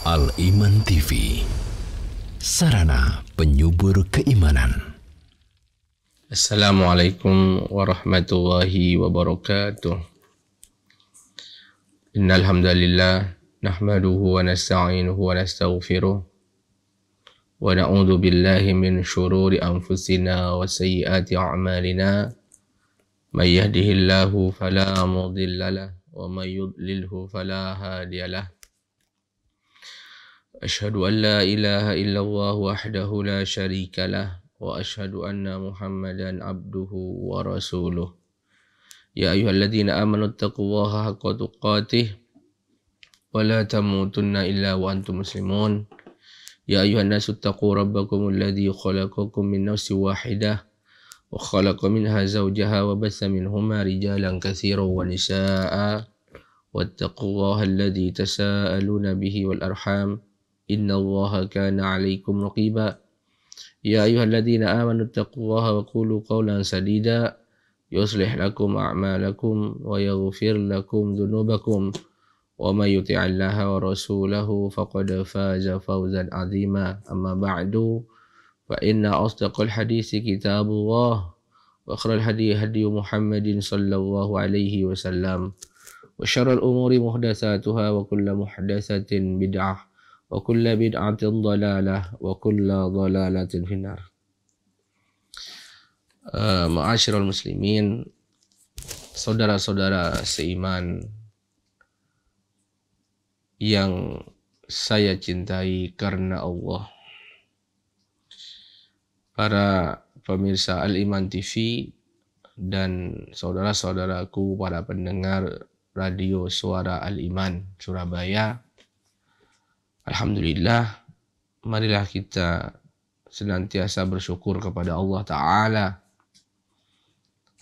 Al-Iman TV, sarana penyubur keimanan. Assalamualaikum warahmatullahi wabarakatuh. Innal hamdalillah nahmaduhu wa nasta'inuhu wa nastaghfiruh wa na'udzu billahi min syururi anfusina wa sayyiati a'malina. May yahdihillahu fala mudilla lahu wa may yudlilhu fala hadiyalah. Asyhadu an la ilaha illallah wahdahu la syarika lah wa asyhadu anna Muhammadan abduhu wa rasuluh. Ya ayyuhalladzina amanu taqullaha haqqa tuqatih wa la tamutunna illa wa antum muslimun. Ya ayyuhan nasu taqu rabbakumul ladzi khalaqakum min nafsin wahidah wa khalaqa minha zawjaha wa bassa minhuma rijalan katsiran wa nisaa'a wattaqullaha alladzi tasaaluna bihi wal arham innallaha kana 'alaikum raqiba. Ya ayyuhalladzina amanu taqullaha wa qulu qawlan sadida yuslih lakum a'malakum wa yaghfir lakum dhunubakum wa may yuti'illaha wa rasulahu faqad faza fawzan 'azima. Amma ba'du fa inna asdaqal hadisi kitabullah wa khairal hadi hadi Muhammadin sallallahu alaihi wasallam wa syarrul umuri muhdatsatuha wa kullu muhdatsatin bid'ah wa kullu bid'atin dhalalah wa kullu dhalalatin finnar. Ma'asyiral muslimin, saudara-saudara seiman yang saya cintai karena Allah, para pemirsa Al-Iman TV dan saudara-saudaraku para pendengar radio Suara Al-Iman Surabaya, alhamdulillah, marilah kita senantiasa bersyukur kepada Allah Ta'ala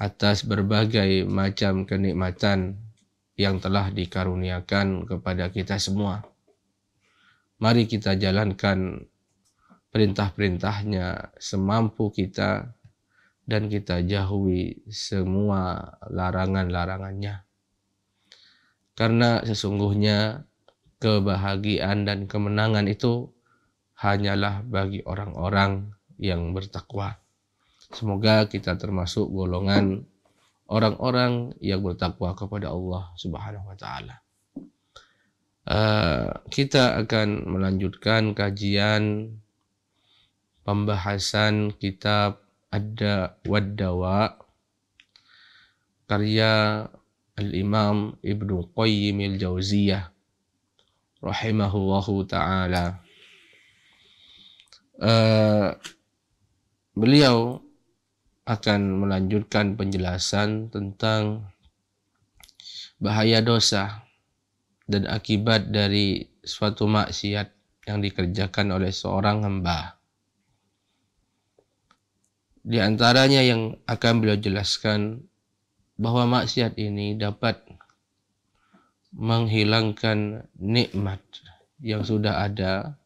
atas berbagai macam kenikmatan yang telah dikaruniakan kepada kita semua. Mari kita jalankan perintah-perintahnya semampu kita dan kita jauhi semua larangan-larangannya. Karena sesungguhnya kebahagiaan dan kemenangan itu hanyalah bagi orang-orang yang bertakwa. Semoga kita termasuk golongan orang-orang yang bertakwa kepada Allah Subhanahu wa Ta'ala. Kita akan melanjutkan kajian pembahasan kitab Ad-Da' wad-Dawa karya Al-Imam Ibnu Qayyim al-Jauziyah rahimahullahu ta'ala. Beliau akan melanjutkan penjelasan tentang bahaya dosa dan akibat dari suatu maksiat yang dikerjakan oleh seorang hamba. Di antaranya yang akan beliau jelaskan bahwa maksiat ini dapat menghilangkan nikmat yang sudah ada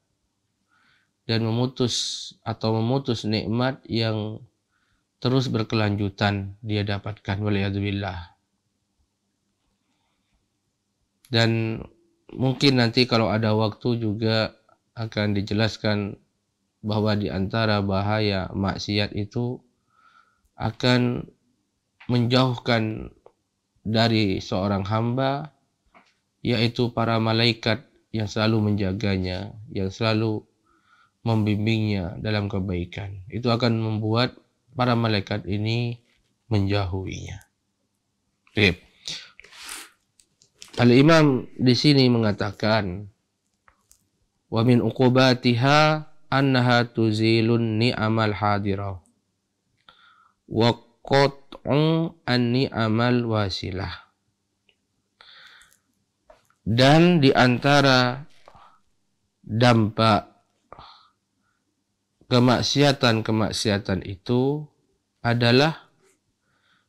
dan memutus nikmat yang terus berkelanjutan dia dapatkan, waliyadzubillah. Dan mungkin nanti kalau ada waktu juga akan dijelaskan bahwa di antara bahaya maksiat itu akan menjauhkan dari seorang hamba, yaitu para malaikat yang selalu menjaganya, yang selalu membimbingnya dalam kebaikan. Itu akan membuat para malaikat ini menjauhinya. Baik. Al-Imam di sini mengatakan, wa min uqubatiha annaha tuzilun ni'amal hadirah wa qat'u an-ni'amal wasilah. Dan di antara dampak kemaksiatan itu adalah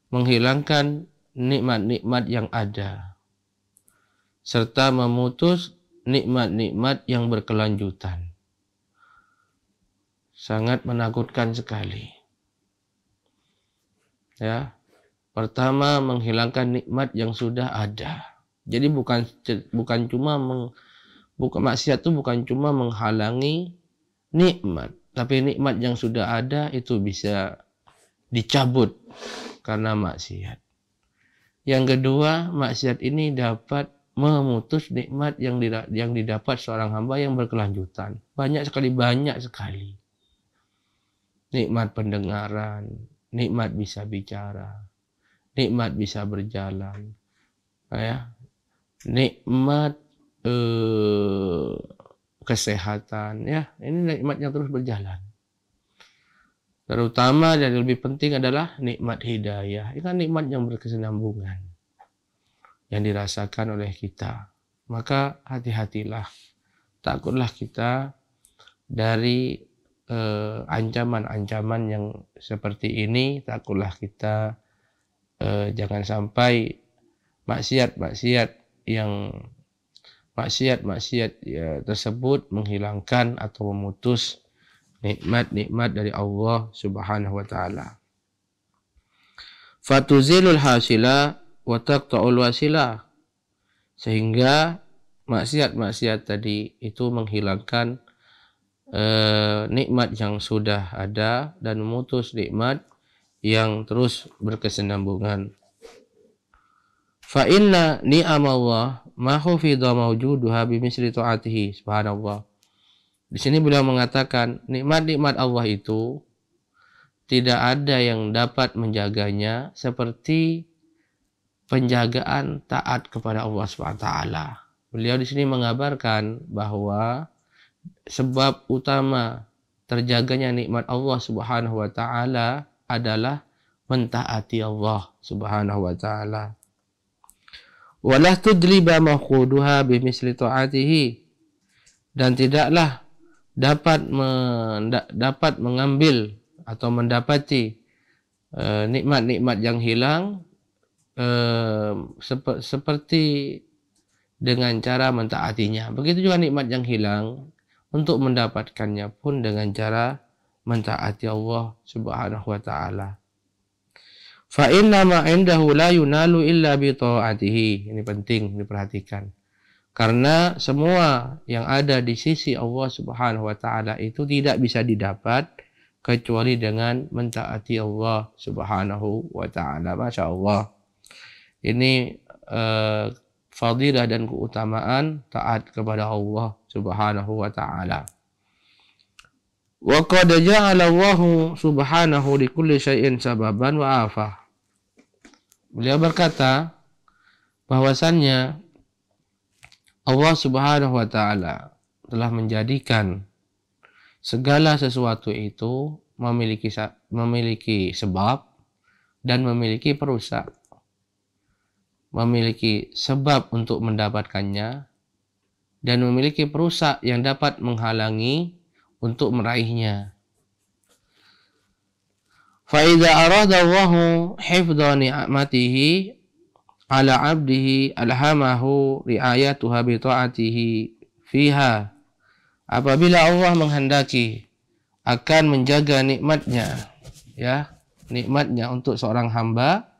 menghilangkan nikmat-nikmat yang ada serta memutus nikmat-nikmat yang berkelanjutan. Sangat menakutkan sekali. Ya. Pertama, menghilangkan nikmat yang sudah ada. Jadi bukan cuma Bukan maksiat itu bukan cuma menghalangi nikmat, tapi nikmat yang sudah ada itu bisa dicabut karena maksiat. Yang kedua, maksiat ini dapat memutus nikmat yang didapat seorang hamba yang berkelanjutan. Banyak sekali. Nikmat pendengaran, nikmat bisa bicara, nikmat bisa berjalan, ya, nikmat kesehatan, ya, ini nikmat yang terus berjalan. Terutama dan lebih penting adalah nikmat hidayah. Ini kan nikmat yang berkesinambungan yang dirasakan oleh kita. Maka hati-hatilah, takutlah kita dari ancaman-ancaman yang seperti ini. Takutlah kita jangan sampai maksiat ya, tersebut menghilangkan atau memutus nikmat-nikmat dari Allah Subhanahu wa taala. Fatuzilul hasila wa taqta'ul wasila. Sehingga maksiat-maksiat tadi itu menghilangkan nikmat yang sudah ada dan memutus nikmat yang terus berkesinambungan. Fa inna ni'amallah ma hufidha mawjuduha bimisli ta'atihi. Subhanallah. Di sini beliau mengatakan nikmat-nikmat Allah itu tidak ada yang dapat menjaganya seperti penjagaan taat kepada Allah SWT. Beliau di sini mengabarkan bahwa sebab utama terjaganya nikmat Allah Subhanahu wa taala adalah mentaati Allah Subhanahu wa taala. Walah tudliba maqhuduha bimisli ta'atihi, dan tidaklah dapat mengambil atau mendapati nikmat-nikmat yang hilang seperti dengan cara mentaatinya. Begitu juga nikmat yang hilang, untuk mendapatkannya pun dengan cara mentaati Allah Subhanahu wa taala. Fa inna ma indahu la yunalu illa bi ta'atihi. Ini penting diperhatikan. Karena semua yang ada di sisi Allah Subhanahu wa taala itu tidak bisa didapat kecuali dengan mentaati Allah Subhanahu wa taala. Masya Allah. Ini fadilah dan keutamaan taat kepada Allah Subhanahu wa taala. Wa qad ja'ala Allah Subhanahu li kulli syai'in sababan wa afah. Beliau berkata bahwasannya Allah Subhanahu wa taala telah menjadikan segala sesuatu itu memiliki sebab dan memiliki perusak. Memiliki sebab untuk mendapatkannya dan memiliki perusak yang dapat menghalangi untuk meraihnya. Fa idza arada Allahu hifdha ni'matihi ala 'abdihi alhamahu ri'ayatuha bi ta'atihi fiha. Apabila Allah menghendaki akan menjaga nikmatnya, ya, nikmatnya untuk seorang hamba,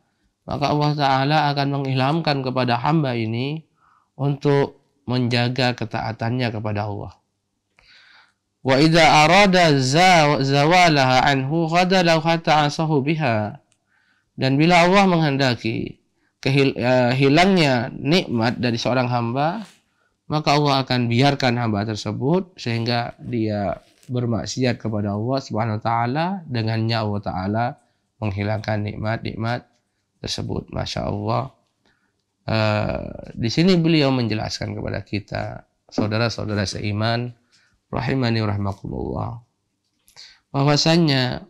maka Allah Ta'ala akan mengilhamkan kepada hamba ini untuk menjaga ketaatannya kepada Allah. Wa idza arada zawalaha anhu ghadalahu hatta asahu biha. Dan bila Allah menghendaki hilangnya nikmat dari seorang hamba, maka Allah akan biarkan hamba tersebut sehingga dia bermaksiat kepada Allah Subhanahu wa taala, dengannya Allah Ta'ala menghilangkan nikmat-nikmat tersebut. Masya Allah. Di sini beliau menjelaskan kepada kita, saudara-saudara seiman, rahimani rahmakumullah, bahwasannya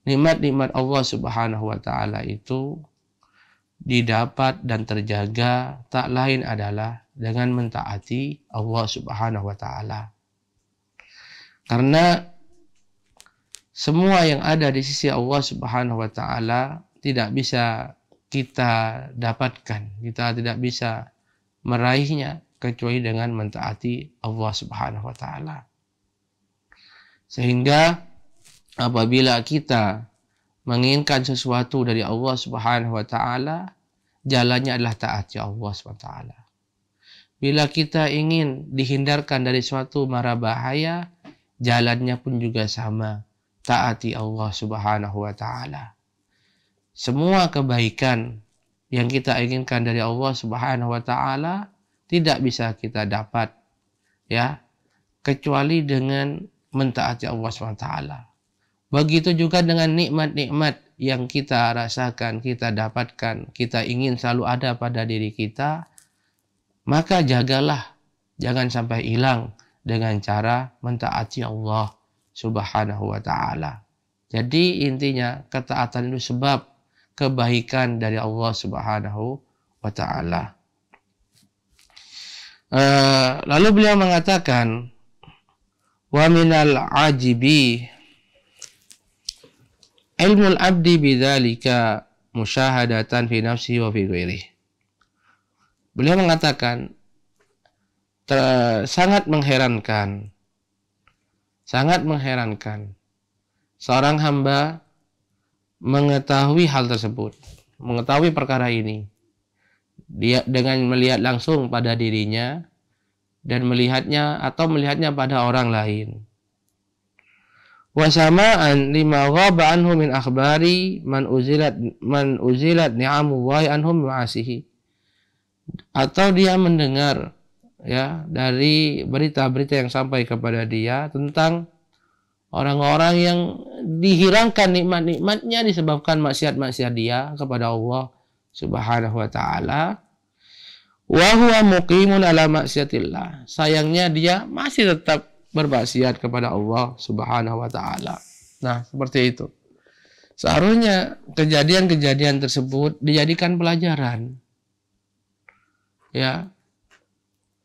nikmat-nikmat Allah Subhanahu wa taala itu didapat dan terjaga tak lain adalah dengan mentaati Allah Subhanahu wa taala. Karena semua yang ada di sisi Allah Subhanahu wa taala tidak bisa kita dapatkan, kita tidak bisa meraihnya kecuali dengan mentaati Allah Subhanahu wa taala. Sehingga apabila kita menginginkan sesuatu dari Allah Subhanahu wa taala, jalannya adalah taati Allah Subhanahu wa taala. Bila kita ingin dihindarkan dari suatu mara bahaya, jalannya pun juga sama. Taati Allah Subhanahu wa Ta'ala. Semua kebaikan yang kita inginkan dari Allah Subhanahu wa Ta'ala tidak bisa kita dapat, ya, kecuali dengan mentaati Allah Subhanahu wa Ta'ala. Begitu juga dengan nikmat-nikmat yang kita rasakan, kita dapatkan, kita ingin selalu ada pada diri kita, maka jagalah, jangan sampai hilang dengan cara mentaati Allah Subhanahu wa Ta'ala. Jadi intinya ketaatan itu sebab kebaikan dari Allah Subhanahu wa Ta'ala. Lalu beliau mengatakan, wa minal ajibi ilmul abdi bidzalika musyahadatan fi nafsihi wa fi ghairihi. Beliau mengatakan sangat mengherankan seorang hamba mengetahui hal tersebut, mengetahui perkara ini. Dia dengan melihat langsung pada dirinya dan melihatnya pada orang lain. Wa sama'an lima ghaba anhu min akhbari man uzilat ni'amullahi anhum ma'asihi. Atau dia mendengar, ya, dari berita-berita yang sampai kepada dia tentang orang-orang yang dihilangkan nikmat-nikmatnya disebabkan maksiat-maksiat dia kepada Allah Subhanahu wa Ta'ala. Wa huwa muqimun ala maksiatillah. Sayangnya dia masih tetap bermaksiat kepada Allah Subhanahu wa Ta'ala. Nah, seperti itu. Seharusnya kejadian-kejadian tersebut dijadikan pelajaran. Ya,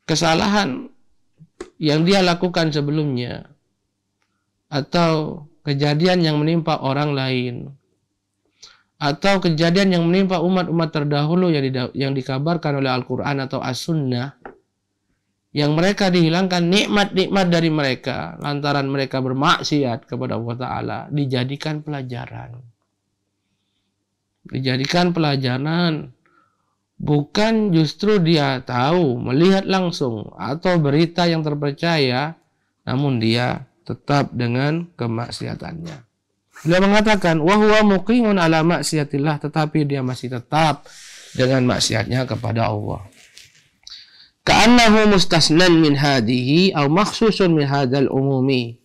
kesalahan yang dia lakukan sebelumnya atau kejadian yang menimpa orang lain atau kejadian yang menimpa umat-umat terdahulu yang dikabarkan oleh Al-Quran atau As-Sunnah, yang mereka dihilangkan nikmat-nikmat dari mereka lantaran mereka bermaksiat kepada Allah Ta'ala, dijadikan pelajaran. Dijadikan pelajaran. Bukan justru dia tahu, melihat langsung, atau berita yang terpercaya, namun dia tetap dengan kemaksiatannya. Beliau mengatakan, wa huwa muqimun ala maksiatillah, tetapi dia masih tetap dengan maksiatnya kepada Allah. Ka'annahu mustasnan min hadihi aw makhsusun min hadzal umumi.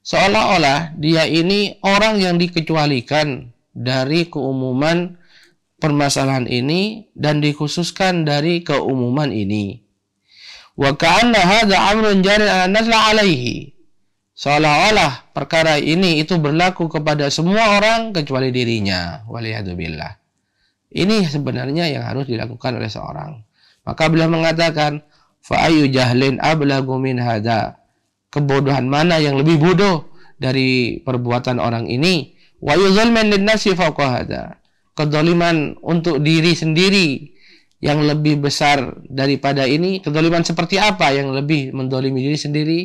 Seolah-olah dia ini orang yang dikecualikan dari keumuman permasalahan ini dan dikhususkan dari keumuman ini. Wa ka'anna hadza amrun jarin 'ala nasla 'alaihi. Seolah-olah perkara ini itu berlaku kepada semua orang kecuali dirinya. Waliyadzubillah. Ini sebenarnya yang harus dilakukan oleh seorang. Maka beliau mengatakan, fa ayyu jahlin ablagu min hadza. Kebodohan mana yang lebih bodoh dari perbuatan orang ini? Wa yuzalman lin-nasi fawqa hadza. Kedzaliman untuk diri sendiri yang lebih besar daripada ini. Kedzaliman seperti apa yang lebih mendolimi diri sendiri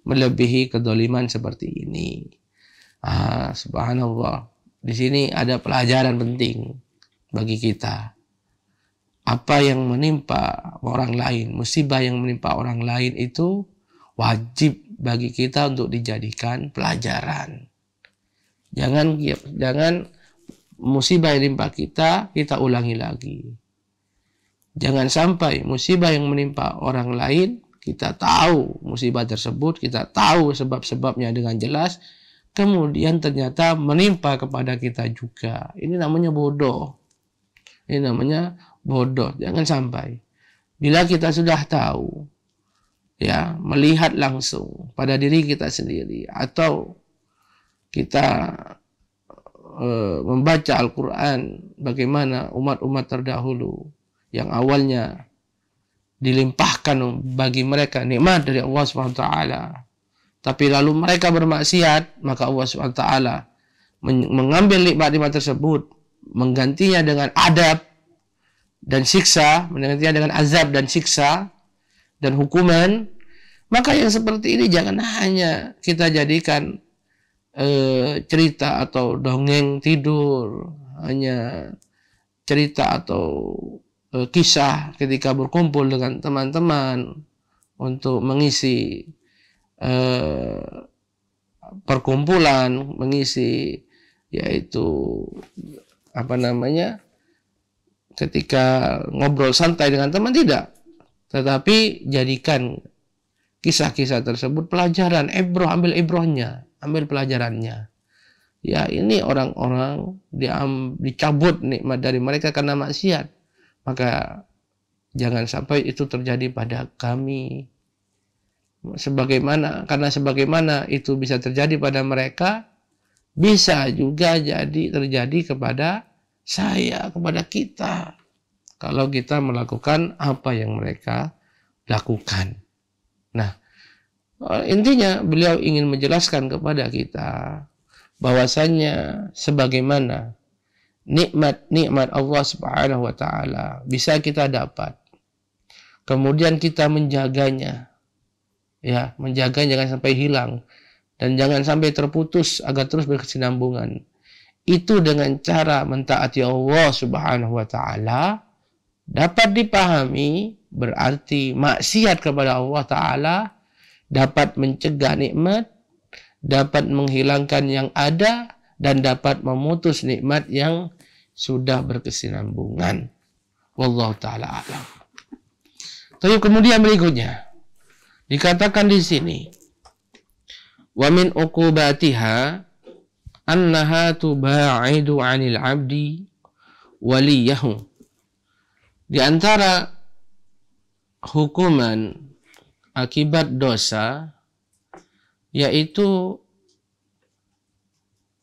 melebihi kedzaliman seperti ini? Subhanallah. Di sini ada pelajaran penting bagi kita. Apa yang menimpa orang lain, musibah yang menimpa orang lain itu wajib bagi kita untuk dijadikan pelajaran. Jangan musibah yang menimpa kita ulangi lagi. Jangan sampai musibah yang menimpa orang lain, kita tahu musibah tersebut, kita tahu sebab-sebabnya dengan jelas, kemudian ternyata menimpa kepada kita juga. Ini namanya bodoh. Ini namanya bodoh. Jangan sampai. Bila kita sudah tahu, ya, melihat langsung pada diri kita sendiri, atau kita membaca Al-Quran bagaimana umat-umat terdahulu yang awalnya dilimpahkan bagi mereka nikmat dari Allah SWT, tapi lalu mereka bermaksiat, maka Allah SWT mengambil nikmat-nikmat tersebut, menggantinya dengan adab dan siksa, menggantinya dengan azab dan siksa dan hukuman. Maka yang seperti ini jangan hanya kita jadikan cerita atau dongeng tidur, hanya cerita atau kisah ketika berkumpul dengan teman-teman untuk mengisi perkumpulan, mengisi yaitu ketika ngobrol santai dengan teman, tidak. Tetapi jadikan kisah-kisah tersebut pelajaran, ambil ibrohnya, ambil pelajarannya. Ya, ini orang-orang dicabut nikmat dari mereka karena maksiat. Maka jangan sampai itu terjadi pada kami. Karena sebagaimana itu bisa terjadi pada mereka, bisa juga terjadi kepada saya, kepada kita, kalau kita melakukan apa yang mereka lakukan. Nah, intinya beliau ingin menjelaskan kepada kita bahwasanya sebagaimana nikmat Allah Subhanahu wa taala bisa kita dapat, kemudian kita menjaganya, ya, menjaganya jangan sampai hilang dan jangan sampai terputus agar terus berkesinambungan. Itu dengan cara mentaati Allah Subhanahu wa taala dapat dipahami, berarti maksiat kepada Allah taala dapat mencegah nikmat, dapat menghilangkan yang ada, dan dapat memutus nikmat yang sudah berkesinambungan. Wallahu taala a'lam. Terus kemudian berikutnya dikatakan di sini, wa min uqubatiha annaha tuba'idu 'anil 'abdi waliyahu. Di antara hukuman akibat dosa, yaitu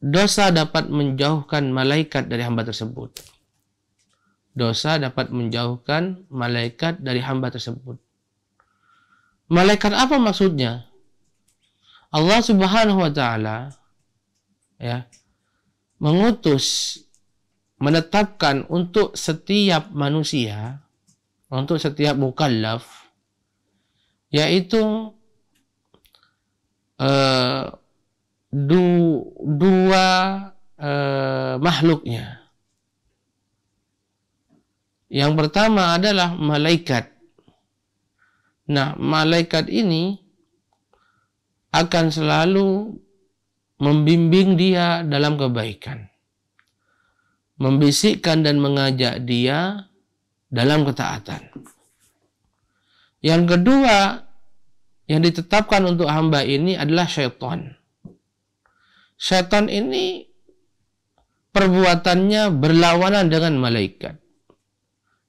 dosa dapat menjauhkan malaikat dari hamba tersebut. Dosa dapat menjauhkan malaikat dari hamba tersebut. Malaikat apa maksudnya? Allah Subhanahu wa taala menetapkan untuk setiap manusia, untuk setiap mukallaf, yaitu dua makhluknya. Yang pertama adalah malaikat. Nah, malaikat ini akan selalu membimbing dia dalam kebaikan, membisikkan dan mengajak dia dalam ketaatan. Yang kedua yang ditetapkan untuk hamba ini adalah syaitan. Syaitan ini perbuatannya berlawanan dengan malaikat.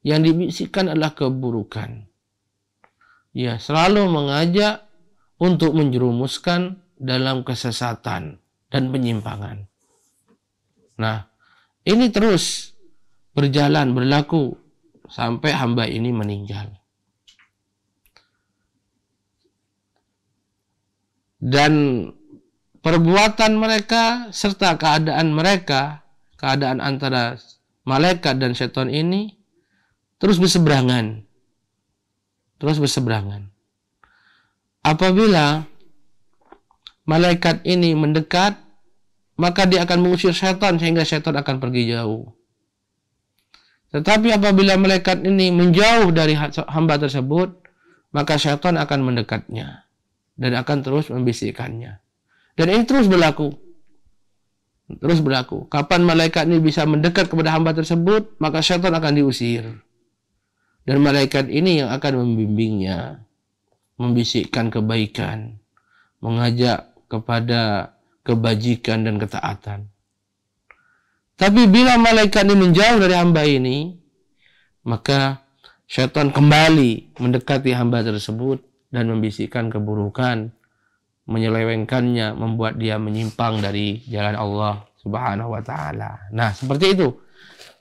Yang dibisikkan adalah keburukan. Ya, selalu mengajak untuk menjerumuskan dalam kesesatan dan penyimpangan. Nah, ini terus berlaku sampai hamba ini meninggal. Dan perbuatan mereka serta keadaan antara malaikat dan syaitan ini terus berseberangan. Apabila malaikat ini mendekat, maka dia akan mengusir syaitan sehingga syaitan akan pergi jauh. Tetapi apabila malaikat ini menjauh dari hamba tersebut, maka syaitan akan mendekatnya dan akan terus membisikkannya. Dan ini terus berlaku. Kapan malaikat ini bisa mendekat kepada hamba tersebut, maka syaitan akan diusir. Dan malaikat ini yang akan membimbingnya, membisikkan kebaikan, mengajak kepada kebajikan dan ketaatan. Tapi bila malaikat ini menjauh dari hamba ini, maka syaitan kembali mendekati hamba tersebut dan membisikkan keburukan, menyelewengkannya, membuat dia menyimpang dari jalan Allah Subhanahu wa taala. Nah, seperti itu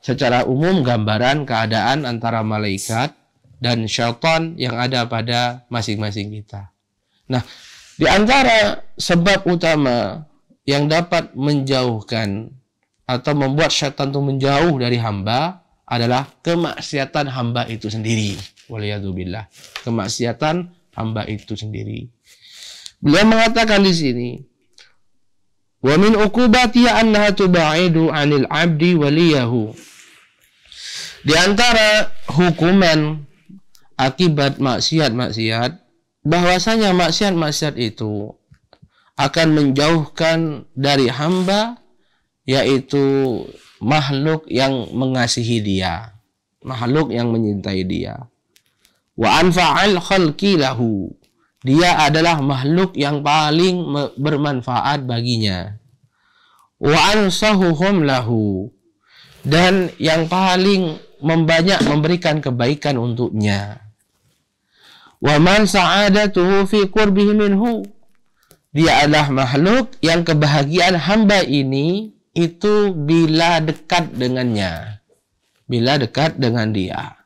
secara umum gambaran keadaan antara malaikat dan syaitan yang ada pada masing-masing kita. Nah, di antara sebab utama yang dapat menjauhkan atau membuat syaitan itu menjauh dari hamba adalah kemaksiatan hamba itu sendiri. Waliyadzubillah. Kemaksiatan hamba itu sendiri. Beliau mengatakan di sini, wa min uqubatiha annaha tuba'idu 'anil 'abdi waliyahu. Di antara hukuman akibat maksiat-maksiat, bahwasanya maksiat-maksiat itu akan menjauhkan dari hamba, yaitu makhluk yang mengasihi dia, makhluk yang menyintai dia. Wa anfa'al khalqi lahu, dia adalah makhluk yang paling bermanfaat baginya. Wa ansahuhum lahu, dan yang paling membanyak memberikan kebaikan untuknya. Wa man sa'adatuhu fi qurbihi minhu, dia adalah makhluk yang kebahagiaan hamba ini itu bila dekat dengannya, bila dekat dengan dia.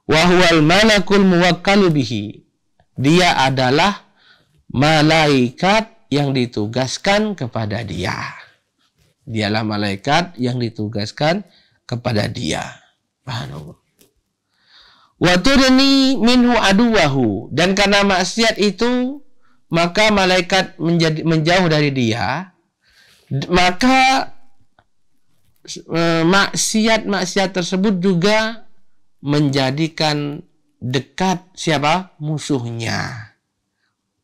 Wa huwal malakul muwakkalu bihi, dia adalah malaikat yang ditugaskan kepada dia. Dialah malaikat yang ditugaskan kepada dia. Subhanallah. Wa tudni minhu aduwahu, dan karena maksiat itu maka malaikat menjauh dari dia, maka maksiat-maksiat tersebut juga menjadikan dekat siapa? Musuhnya.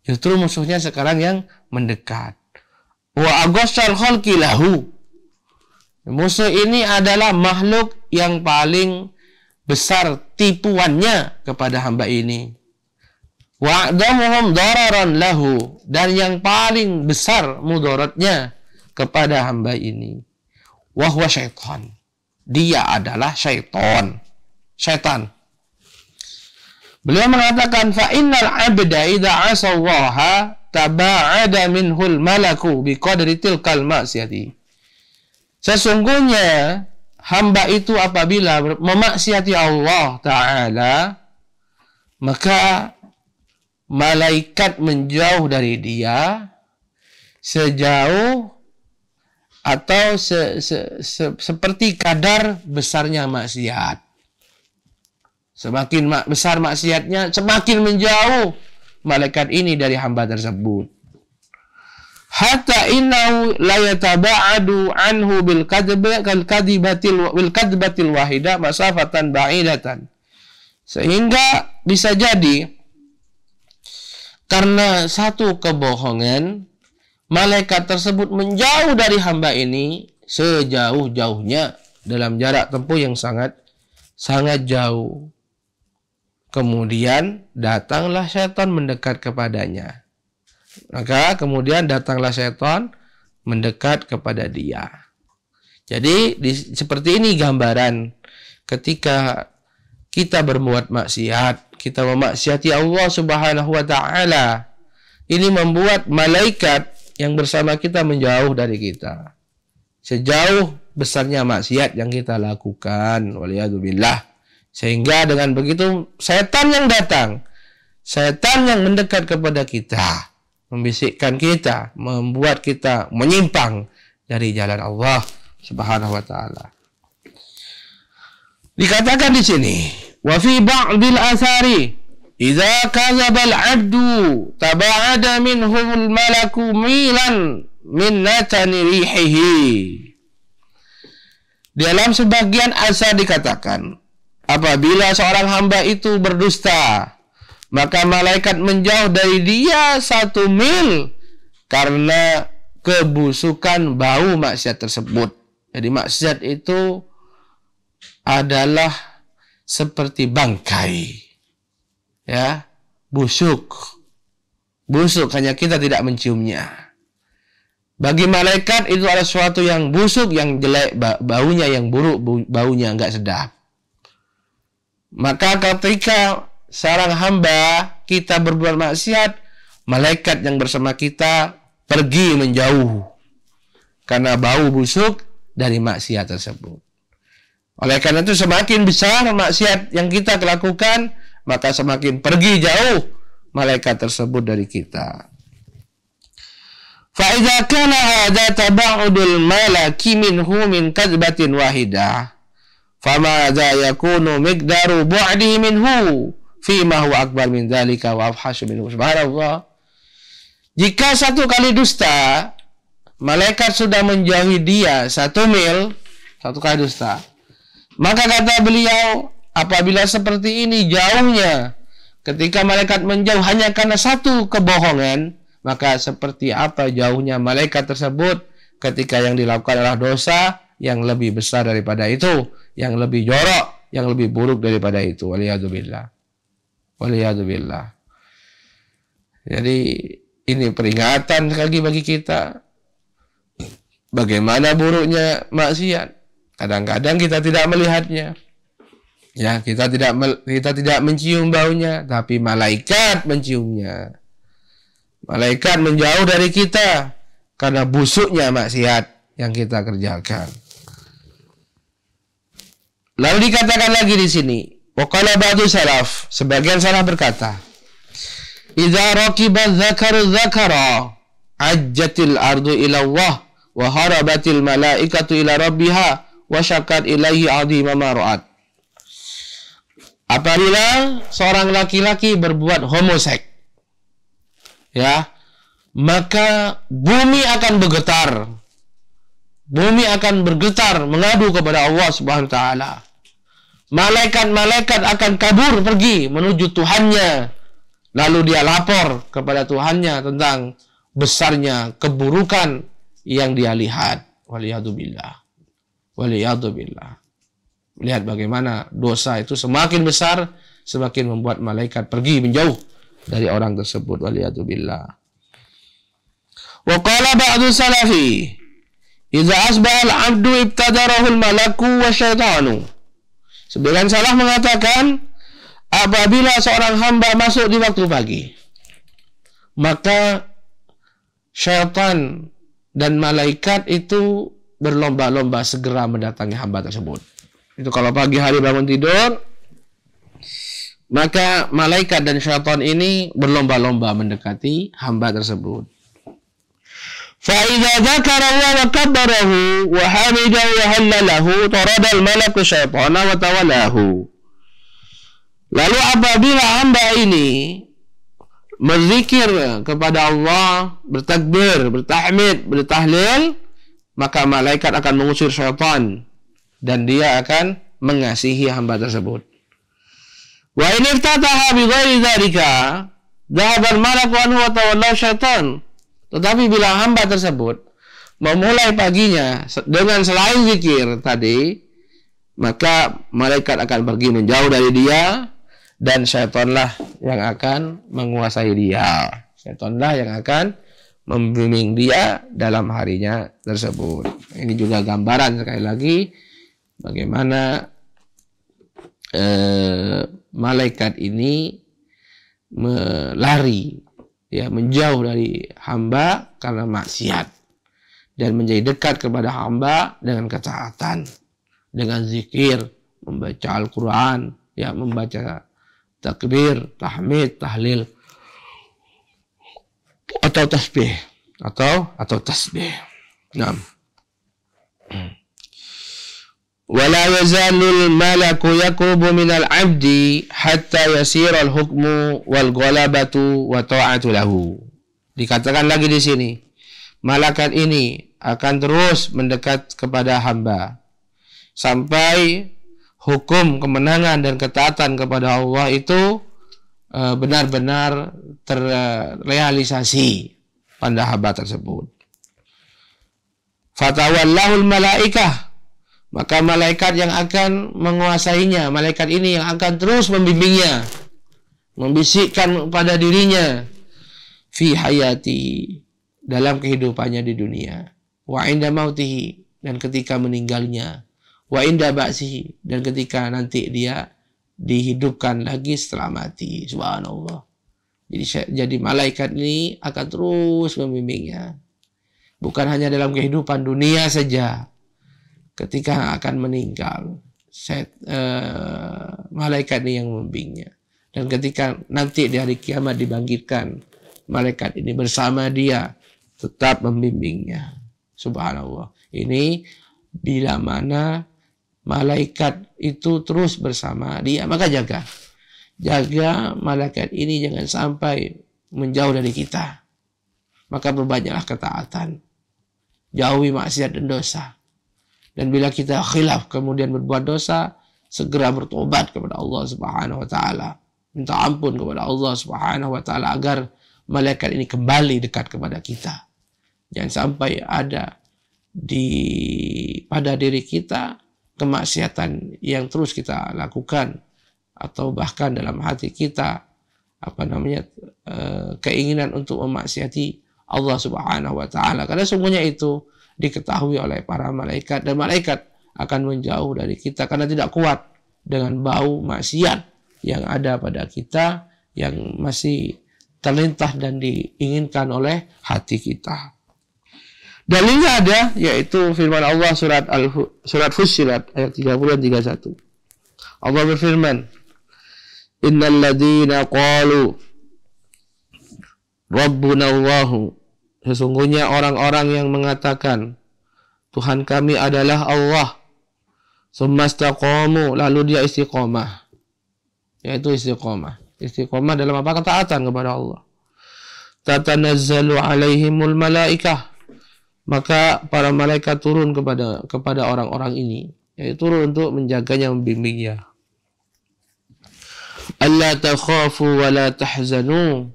Justru musuhnya sekarang yang mendekat. Wa aghassal khalqi lahu, musuh ini adalah makhluk yang paling besar tipuannya kepada hamba ini. Wa'damuhum dararan lahu, dan yang paling besar mudaratnya kepada hamba ini. Wa huwa syaitan, dia adalah syaitan. Beliau mengatakan, fa innal abda idza asallaha taba'ada minhul malaku biqadri tilkal maksiati. Sesungguhnya hamba itu apabila memaksiati Allah Ta'ala, maka malaikat menjauh dari dia sejauh atau seperti kadar besarnya maksiat. Semakin besar maksiatnya, semakin menjauh malaikat ini dari hamba tersebut. Hatta innahu la yataba'adu anhu bil kadbatil wahida masafatan ba'idatan. Sehingga bisa jadi karena satu kebohongan, malaikat tersebut menjauh dari hamba ini sejauh-jauhnya dalam jarak tempuh yang sangat jauh. Kemudian datanglah syaitan mendekat kepadanya. Maka kemudian datanglah syaitan mendekat kepada dia. Jadi seperti ini gambaran ketika kita berbuat maksiat, kita memaksiati Allah Subhanahu wa Ta'ala. Ini membuat malaikat yang bersama kita menjauh dari kita. Sejauh besarnya maksiat yang kita lakukan, waliyadzubillah. Sehingga dengan begitu setan yang datang, setan yang mendekat kepada kita, membisikkan kita, membuat kita menyimpang dari jalan Allah Subhanahu wa Ta'ala. Dikatakan di sini, wa fi ba'dil athari idza kadzaba al-'abdu taba'ada minhu al-malaku milan min natani rihihi. Dalam sebagian asar dikatakan, apabila seorang hamba itu berdusta, maka malaikat menjauh dari dia 1 mil karena kebusukan bau maksiat tersebut. Jadi maksiat itu adalah seperti bangkai, ya, busuk, hanya kita tidak menciumnya. Bagi malaikat itu adalah sesuatu yang busuk, yang jelek, baunya yang buruk, baunya enggak sedap. Maka ketika seorang hamba kita berbuat maksiat, malaikat yang bersama kita pergi menjauh karena bau busuk dari maksiat tersebut. Oleh karena itu semakin besar maksiat yang kita lakukan, maka semakin pergi jauh malaikat tersebut dari kita. Fa idza kana hadza taba'udul malaki minhu min kadbatin wahidah, famadza yakunu miqdaru bu'dihi minhu fima huwa akbar min dzalika wa afhashu minhu. Subhanallah. Jika 1 kali dusta, malaikat sudah menjauhi dia 1 mil, 1 kali dusta. Maka kata beliau, apabila seperti ini jauhnya, ketika malaikat menjauh hanya karena satu kebohongan, maka seperti apa jauhnya malaikat tersebut ketika yang dilakukan adalah dosa yang lebih besar daripada itu, yang lebih jorok, yang lebih buruk daripada itu. Waliyadzubillah. Waliyadzubillah. Jadi ini peringatan sekali bagi kita. Bagaimana buruknya maksiat. Kadang-kadang kita tidak melihatnya. Ya, kita tidak mencium baunya, tapi malaikat menciumnya. Malaikat menjauh dari kita karena busuknya maksiat yang kita kerjakan. Lalu dikatakan lagi di sini, waqala ba'du salaf, sebagian salaf berkata, idza raqiba dzakaru dzakara ajjatil ardu ila Allah wa harabatil malaikatu ila rabbiha wa syakat ilaihi adhima ma ra'at. Apabila seorang laki-laki berbuat homoseks, ya, maka bumi akan bergetar. Bumi akan bergetar mengadu kepada Allah Subhanahu wa taala. Malaikat-malaikat akan kabur pergi menuju Tuhannya. Lalu dia lapor kepada Tuhannya tentang besarnya keburukan yang dia lihat. Waliyadzubillah. Waliyadzubillah. Lihat bagaimana dosa itu semakin besar, semakin membuat malaikat pergi menjauh dari orang tersebut. Waliyadzubillah. Wa qala ba'du salafi, idza asbaha al-'abdu ibtadarahu al-malaku wa syaitanu. Sebagian salaf mengatakan, apabila seorang hamba masuk di waktu pagi, maka syaitan dan malaikat itu berlomba-lomba segera mendatangi hamba tersebut. Itu kalau pagi hari bangun tidur, maka malaikat dan syaitan ini berlomba-lomba mendekati hamba tersebut. فَإِذَا ذَكَرَ اللَّهَ وَكَبَّرَهُ وَحَمِدَهُ وَهَلَّلَهُ طَرَدَ الْمَلَكُ الشَّيْطَانَ وَتَوَلَّاهُ. Lalu apabila hamba ini berzikir kepada Allah, bertakbir, bertahmid, bertahlil, maka malaikat akan mengusir syaitan dan dia akan mengasihi hamba tersebut. Wa in iftataha bi ghairi dzalika dhahaba al-malaku anhu wa tawalla syaitan. Tetapi bila hamba tersebut memulai paginya dengan selain zikir tadi, maka malaikat akan pergi menjauh dari dia dan syaitanlah yang akan menguasai dia. Syaitanlah yang akan membimbing dia dalam harinya tersebut. Ini juga gambaran sekali lagi bagaimana malaikat ini melari, ya, menjauh dari hamba karena maksiat dan menjadi dekat kepada hamba dengan ketaatan, dengan zikir, membaca Al-Quran, ya, membaca takbir, tahmid, tahlil, atau tasbih, atau tasbih. Nah, wala yazalul malaku yaqubu minal abdi hatta yasira al-hukmu wal ghalabatu wa ta'atu lahu. Dikatakan lagi di sini, malaikat ini akan terus mendekat kepada hamba sampai hukum kemenangan dan ketaatan kepada Allah itu benar-benar terrealisasi pada hamba tersebut. Fatawallahul malaikah, maka malaikat yang akan menguasainya, malaikat ini yang akan terus membimbingnya, membisikkan pada dirinya, fi hayati, dalam kehidupannya di dunia, wa inda mautihi, dan ketika meninggalnya, wa inda ba'sihi, dan ketika nanti dia dihidupkan lagi setelah mati. Subhanallah. Jadi malaikat ini akan terus membimbingnya, bukan hanya dalam kehidupan dunia saja. Ketika akan meninggal, malaikat ini yang membimbingnya. Dan ketika nanti di hari kiamat dibangkitkan, malaikat ini bersama dia tetap membimbingnya. Subhanallah. Ini bila mana malaikat itu terus bersama dia, maka jaga malaikat ini jangan sampai menjauh dari kita. Maka berbanyaklah ketaatan, jauhi maksiat dan dosa. Dan bila kita khilaf kemudian berbuat dosa, segera bertobat kepada Allah Subhanahu wa taala. Minta ampun kepada Allah Subhanahu wa taala agar malaikat ini kembali dekat kepada kita. Jangan sampai ada pada diri kita kemaksiatan yang terus kita lakukan, atau bahkan dalam hati kita keinginan untuk memaksiati Allah Subhanahu wa taala. Karena sungguhnya itu diketahui oleh para malaikat, dan malaikat akan menjauh dari kita karena tidak kuat dengan bau maksiat yang ada pada kita, yang masih terlintas dan diinginkan oleh hati kita. Dalilnya ada, yaitu firman Allah surat Fussilat ayat 30 dan 31. Allah berfirman, Innal ladzina qalu Rabbuna Allahu, sesungguhnya orang-orang yang mengatakan Tuhan kami adalah Allah, Summastaqamu, lalu dia istiqomah. Yaitu istiqomah. Istiqomah dalam apa? Ketaatan kepada Allah. Tatanazzalu alaihimul malaikah, maka para malaikat turun kepada orang-orang ini, yaitu turun untuk menjaganya, membimbingnya. Alla takhafu wa la tahzanu,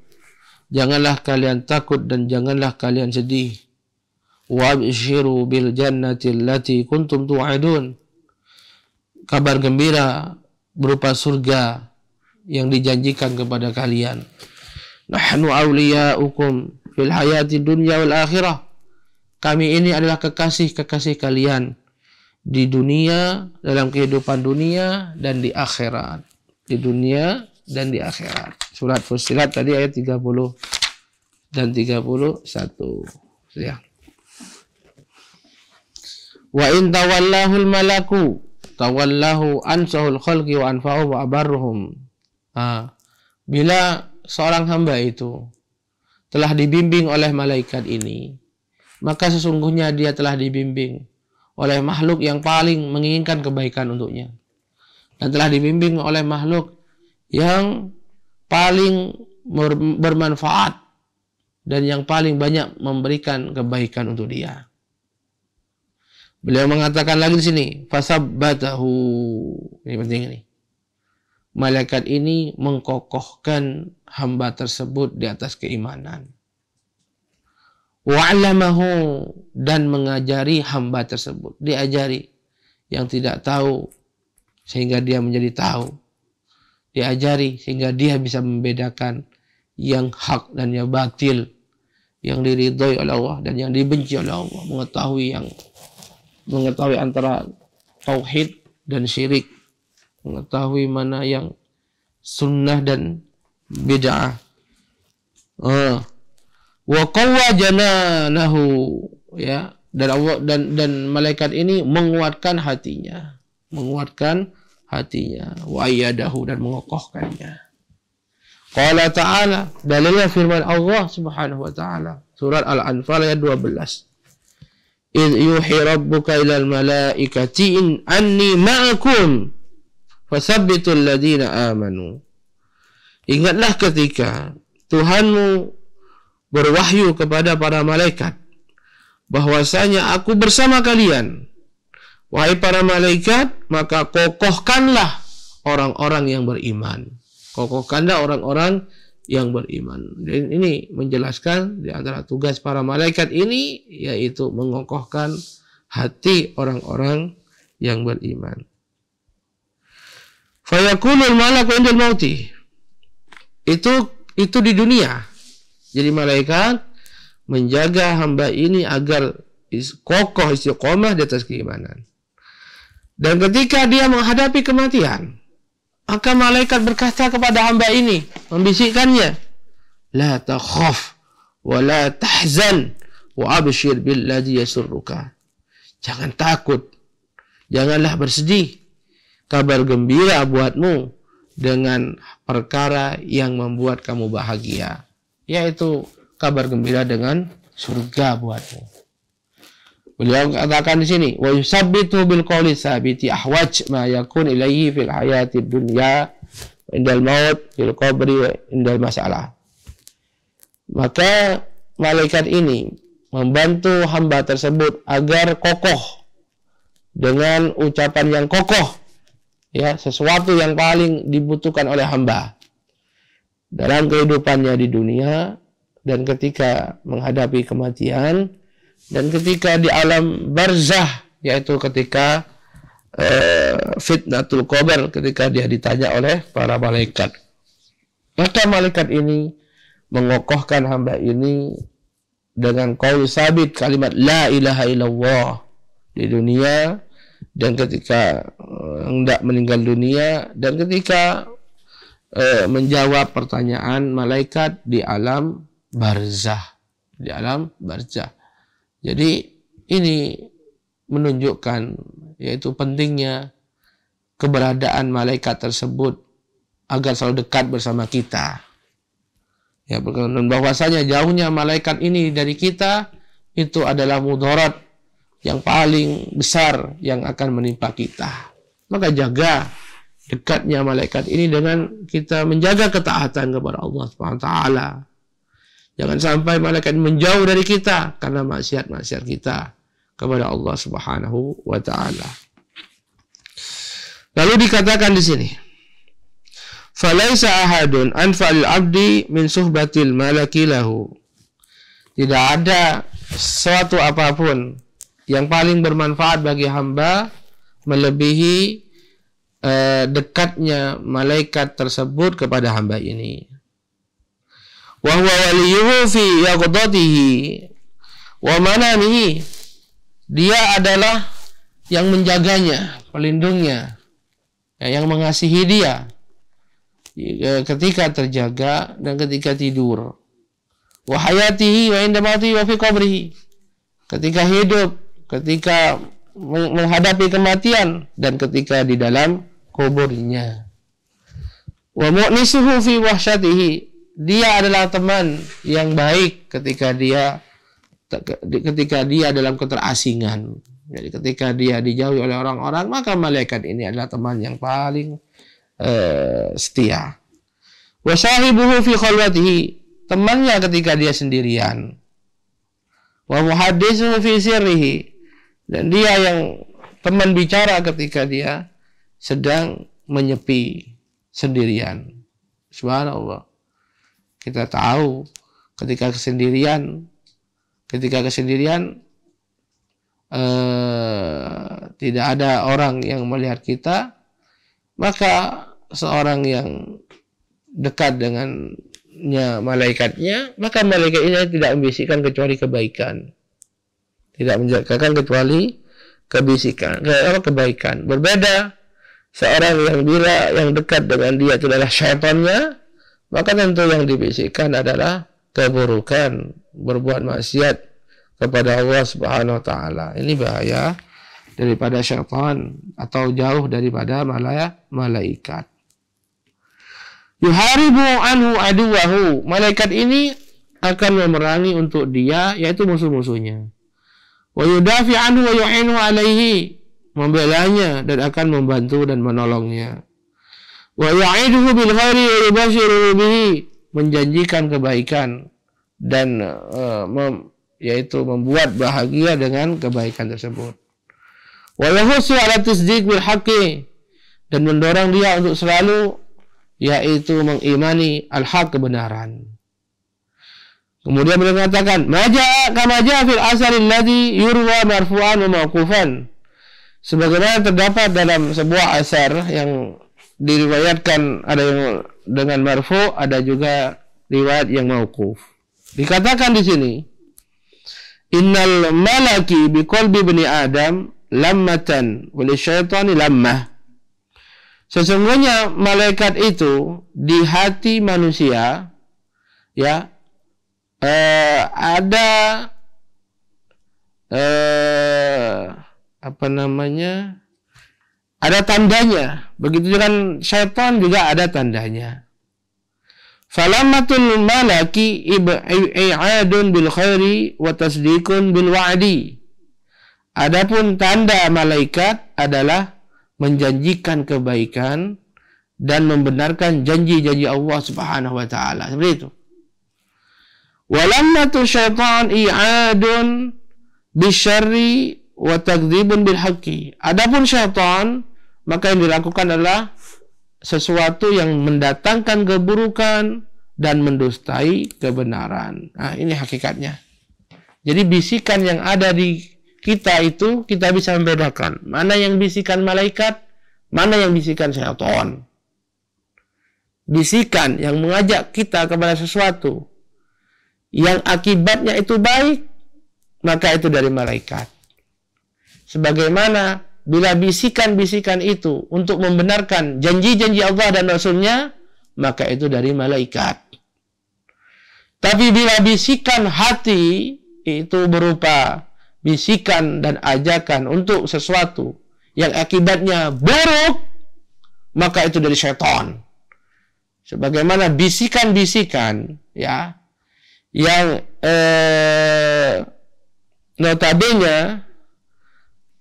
janganlah kalian takut dan janganlah kalian sedih. Wa abshiru bil jannati allati kuntum tu'adun, kabar gembira berupa surga yang dijanjikan kepada kalian. Nahnu awliya'ukum fil hayati dunya wal akhirah, kami ini adalah kekasih-kekasih kalian di dunia, dalam kehidupan dunia dan di akhirat. Di dunia dan di akhirat. Surat Fussilat tadi ayat 30 dan 31. Ya. Wa in tawallahul malaku tawallahu ansahul khalqi wa anfa'u wa abarruhum. Bila seorang hamba itu telah dibimbing oleh malaikat ini, maka sesungguhnya dia telah dibimbing oleh makhluk yang paling menginginkan kebaikan untuknya, dan telah dibimbing oleh makhluk yang paling bermanfaat dan yang paling banyak memberikan kebaikan untuk dia. Beliau mengatakan lagi di sini, fasabbatahu. Ini penting ini. Malaikat ini mengkokohkan hamba tersebut di atas keimanan. Wa'allamahu, dan mengajari hamba tersebut. Diajari yang tidak tahu sehingga dia menjadi tahu. Diajari sehingga dia bisa membedakan yang hak dan yang batil, yang diridhoi oleh Allah dan yang dibenci oleh Allah. Mengetahui antara tauhid dan syirik, mengetahui mana yang sunnah dan bid'ah. Wa qawwa jananahu, ya, dan Allah dan malaikat ini menguatkan hatinya, wa ayyadahu, dan mengokohkannya. Qala ta'ala, dalilnya firman Allah Subhanahu wa taala, surat Al-Anfal ayat 12. Idh yuhi rabbuka ilal malaikati anni ma'akum fasabbitul ladina amanu. Ingatlah ketika Tuhanmu berwahyu kepada para malaikat bahwasanya aku bersama kalian. Wahai para malaikat, maka kokohkanlah orang-orang yang beriman. Kokohkanlah orang-orang yang beriman. Dan ini menjelaskan di antara tugas para malaikat ini, yaitu mengokohkan hati orang-orang yang beriman. Fayakulul malaku indal mauti. Itu di dunia. Jadi malaikat menjaga hamba ini agar kokoh istiqomah di atas keimanan. Dan ketika dia menghadapi kematian, maka malaikat berkata kepada hamba ini, membisikkannya, la takhaf wa la tahzan wa abshir billadhi yasurruka. Jangan takut, janganlah bersedih, kabar gembira buatmu dengan perkara yang membuat kamu bahagia, yaitu kabar gembira dengan surga buatmu. Beliau katakan di sini, wa yusabbitu bil qawli sabiti ahwaj ma yakun ilaihi fil hayatid dunya indal maut fil qabri indal masalah. Maka malaikat ini membantu hamba tersebut agar kokoh dengan ucapan yang kokoh, ya, sesuatu yang paling dibutuhkan oleh hamba dalam kehidupannya di dunia dan ketika menghadapi kematian dan ketika di alam barzah, yaitu ketika fitnatul qabr, ketika dia ditanya oleh para malaikat. Maka malaikat ini mengokohkan hamba ini dengan qaul sabit, kalimat la ilaha illallah di dunia dan ketika hendak meninggal dunia dan ketika menjawab pertanyaan malaikat di alam barzah, di alam barzah. Jadi ini menunjukkan yaitu pentingnya keberadaan malaikat tersebut agar selalu dekat bersama kita. Ya, dan bahwasanya jauhnya malaikat ini dari kita itu adalah mudarat yang paling besar yang akan menimpa kita. Maka jaga dekatnya malaikat ini dengan kita menjaga ketaatan kepada Allah Subhanahu wa taala. Jangan sampai malaikat menjauh dari kita karena maksiat-maksiat kita kepada Allah Subhanahu wa taala. Lalu dikatakan di sini, "Falaisa ahadun anfa'il 'abdi min suhbatil malaki lahu." Tidak ada sesuatu apapun yang paling bermanfaat bagi hamba melebihi dekatnya malaikat tersebut kepada hamba ini. Wa huwa waliyuhu fi yaqdatihi wa manamihi. Dia adalah yang menjaganya, pelindungnya, yang mengasihi dia ketika terjaga dan ketika tidur. Wa hayatihi wa inda mauti wa fi qabrihi. Ketika hidup, ketika menghadapi kematian dan ketika di dalam kuburnya. Wa mu'nisuhu fi wahsyatihi. Dia adalah teman yang baik ketika dia dalam keterasingan. Jadi ketika dia dijauhi oleh orang-orang, maka malaikat ini adalah teman yang paling setia. Wa sahibuhu fi khalwatihi, temannya ketika dia sendirian. Wa muhadditsuhu fi sirrihi, dan dia yang teman bicara ketika dia sedang menyepi sendirian. Subhanallah. Kita tahu ketika kesendirian tidak ada orang yang melihat kita, maka seorang yang dekat dengannya malaikatnya, maka malaikat ini tidak membisikkan kecuali kebaikan, tidak menjagakan kecuali kebaikan. Berbeda seorang yang bila yang dekat dengan dia itu adalah syaitannya, maka tentu yang dibisikkan adalah keburukan, berbuat maksiat kepada Allah Subhanahu wa taala. Ini bahaya daripada syaitan atau jauh daripada malaikat. Yuharibu anhu aduwahu. Malaikat ini akan memerangi untuk dia, yaitu musuh-musuhnya. Wa yudafi anhu wa yu'inu alaihi. Membelanya dan akan membantu dan menolongnya. Wa ya'iduhu bil khairi wa yubashiru bihi. Menjanjikan kebaikan dan yaitu membuat bahagia dengan kebaikan tersebut. Wa yahussu ala tasdiq bil haqqi, dan mendorong dia untuk selalu yaitu mengimani al-haq, kebenaran. Kemudian beliau mengatakan, kama ja'a fil asar alladhi yurwa marfu'an wa mawqufan. Sebagaimana terdapat dalam sebuah asar yang diriwayatkan, ada yang dengan marfu', ada juga riwayat yang mauquf. Dikatakan di sini, innal malaki bi qalbi bani Adam lammatan wa lisyaitani lammah. Sesungguhnya malaikat itu di hati manusia, ya, ada ada tandanya. Begitu dengan syaitan juga ada tandanya. Falamatul malaki i'adun bil khairi wa tasdiqun bil wa'di. Adapun tanda malaikat adalah menjanjikan kebaikan dan membenarkan janji-janji Allah Subhanahu wa taala. Seperti itu. Walamatu syaitan i'adun bisyarri wa takdzibun bil haqqi. Adapun syaitan, maka yang dilakukan adalah sesuatu yang mendatangkan keburukan dan mendustai kebenaran. Nah, ini hakikatnya. Jadi bisikan yang ada di kita itu, kita bisa membedakan mana yang bisikan malaikat, mana yang bisikan syaitan. Bisikan yang mengajak kita kepada sesuatu yang akibatnya itu baik, maka itu dari malaikat. Sebagaimana bila bisikan-bisikan itu untuk membenarkan janji-janji Allah dan Rasulnya, maka itu dari malaikat. Tapi bila bisikan hati itu berupa bisikan dan ajakan untuk sesuatu yang akibatnya buruk, maka itu dari syaitan. Sebagaimana bisikan-bisikan ya yang notabene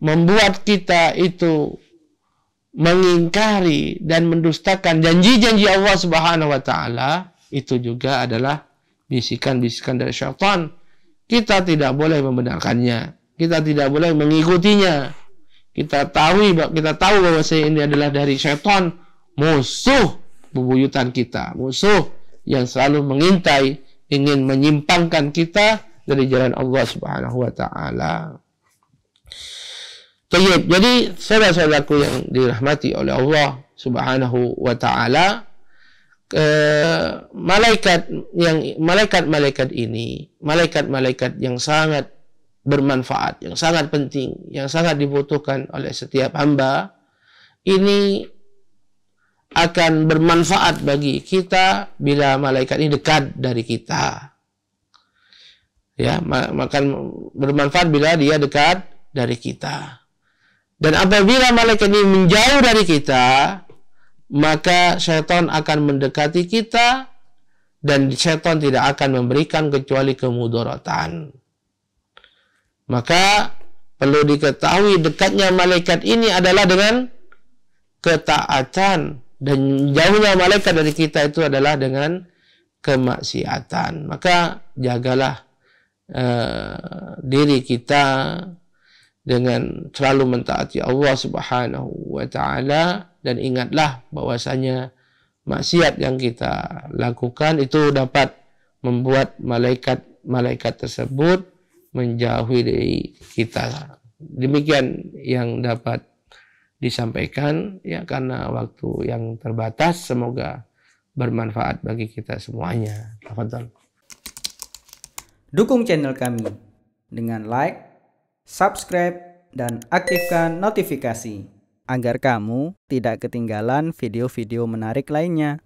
membuat kita itu mengingkari dan mendustakan janji-janji Allah Subhanahu wa taala, itu juga adalah bisikan-bisikan dari syaitan. Kita tidak boleh membenarkannya, kita tidak boleh mengikutinya. Kita tahu bahwa ini adalah dari syaitan, musuh bebuyutan kita, musuh yang selalu mengintai, ingin menyimpangkan kita dari jalan Allah Subhanahu wa taala. Jadi saudara-saudaraku yang dirahmati oleh Allah Subhanahu wa taala, malaikat-malaikat ini, malaikat-malaikat yang sangat bermanfaat, yang sangat penting, yang sangat dibutuhkan oleh setiap hamba, ini akan bermanfaat bagi kita bila malaikat ini dekat dari kita. Ya, akan bermanfaat bila dia dekat dari kita. Dan apabila malaikat ini menjauh dari kita, maka syaitan akan mendekati kita, dan syaitan tidak akan memberikan kecuali kemudaratan. Maka perlu diketahui dekatnya malaikat ini adalah dengan ketaatan, dan jauhnya malaikat dari kita itu adalah dengan kemaksiatan. Maka jagalah diri kita dengan selalu mentaati Allah Subhanahu wa taala, dan ingatlah bahwasanya maksiat yang kita lakukan itu dapat membuat malaikat tersebut menjauhi dari kita. Demikian yang dapat disampaikan ya, karena waktu yang terbatas. Semoga bermanfaat bagi kita semuanya. Tafadhol. Dukung channel kami dengan like, subscribe, dan aktifkan notifikasi agar kamu tidak ketinggalan video-video menarik lainnya.